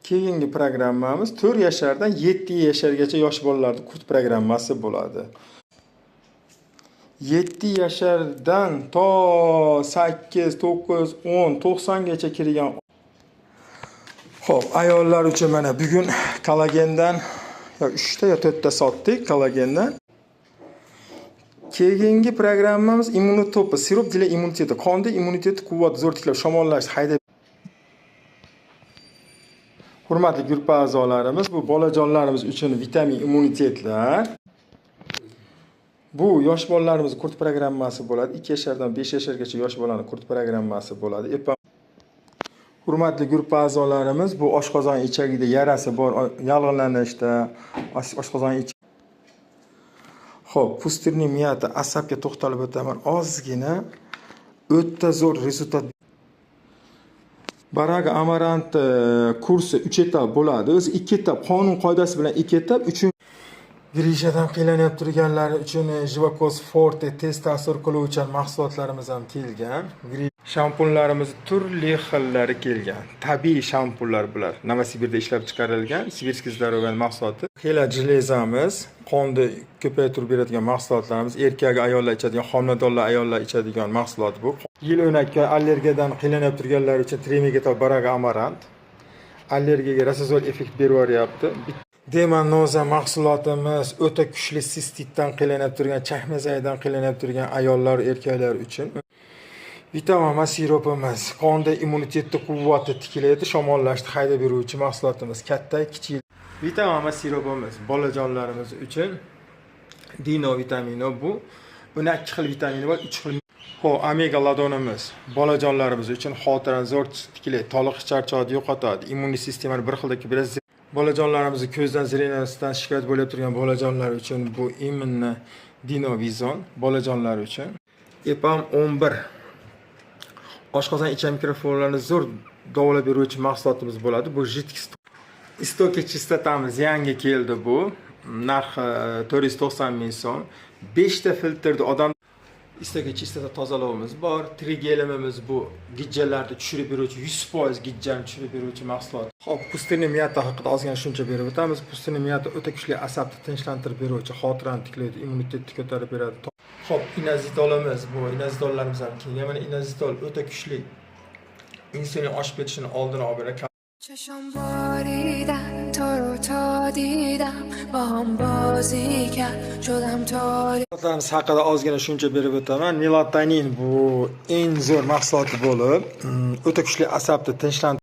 Keyingi programmamiz 4 yashardan 7 yashargacha yosh bolalarning kurt programmasi bo'ladi. 7 yashardan to 8, 9, 10, 90 gacha kirgan. Xo'p, ayollar uchun mana bugun kollagendan 3 ta yo 4 ta sotdik kollagendan. Keyingi programmamiz immunotopi, sirop dila immuniteti, qonda immunitetni quvvat zo'r tiklab, shamollash, haydab. Hurmatli guruh a'zolarimiz, bu bolajonlarimiz uchun vitamin immunitetlar. Bu yosh bolalarimiz kurt programmasi bo'ladi. 2 yashardan 5 yashargacha yosh bolaning kurt programmasi bo'ladi. Hurmatli guruh a'zolarimiz, bu oshqozon ichagida yarasi bor, yallig'lanishda, oshqozon Xo'p, pustirning miyati asabga to'xtalib o'taman. Ozgina o'ta zo'r rezultat. Baraga amarant kursi 3 etap bo'ladi. O'zi 2 etap qonun qoidasi bilan 2 etap, 3 Grishadan qiynalib turganlar uchun Jivakoz Forte tez ta'sir qiluvchi mahsulotlarimiz ham kelgan. Shampunlarimiz turli xillari kelgan. Tabiiy shampunlar bular. Novosibirda ishlab chiqarilgan Sibirskiy Zdoroviy mahsuloti. Xela jilezamiz, qonni ko'paytirib beradigan mahsulotlarimiz, erkak ayollar ichadigan, homilador ayollar ichadigan mahsulot bu. Yil o'nakka allergiyadan qiynalib turganlar uchun Trimegatal Baraga Amarant allergiyaga rasazol effekt berib yuryapti. Demanoza mahsulotimiz o'ta kuchli sistitdan qiynalib turgan, chakmazaydan qiynalib turgan ayollar, erkaklar uchun. Vitamin siropimiz qonda immunitetni quvvati tiklaydi, shamollashni haydab beruvchi mahsulotimiz, katta, kichik. Vitamin siropimiz bolajonlarimiz uchun Dino vitamini bu. 12 xil vitamini bor, 3 xil. Xo'p, omega ladonimiz bolajonlarimiz uchun xotirani zo'r tiklaydi, toliq charchoqni yo'qotadi, immuniy sistemani bir xildagi biraz bolajonlarimizni ko'zdan zrenasidan shikoyat bo'lib turgan bolajonlar uchun bu Immunna Dino Vizon bolajonlar uchun. EPAM 11 oshqozon ichak mikrofloralarini zo'r davolab beruvchi mahsulotimiz bo'ladi. Bu jidkis istoka chistotamiz yangi keldi bu. Narxi 490 ming so'm. 5 ta filtrda odam istoka chistota tozalovimiz bor. Trigelimimiz bu gijjalarni tushirib beruvchi, 100% gijjani tushirib beruvchi mahsulot. Xo'p, pustirning miyati haqida ozgina shuncha berib o'tamiz. Pustirning miyati o'ta kuchli asabni tinchlantirib beruvchi, xotirani tiklaydi, immunitetni ko'tarib beradi. Xo'p, inazitolimiz bu, inazitollarimiz ham kelgan. Mana inazitol o'ta kuchli insulin oshib ketishini oldini olib beradi. چشم باریدن تو رو تا دیدم با هم بازی کرد شدم تاری Mahsulotlarimiz haqida ozgina shuncha berib o'taman. Melatonin bu eng zo'r mahsulot bo'lib, o'ta kuchli asabni tinchlantiradi.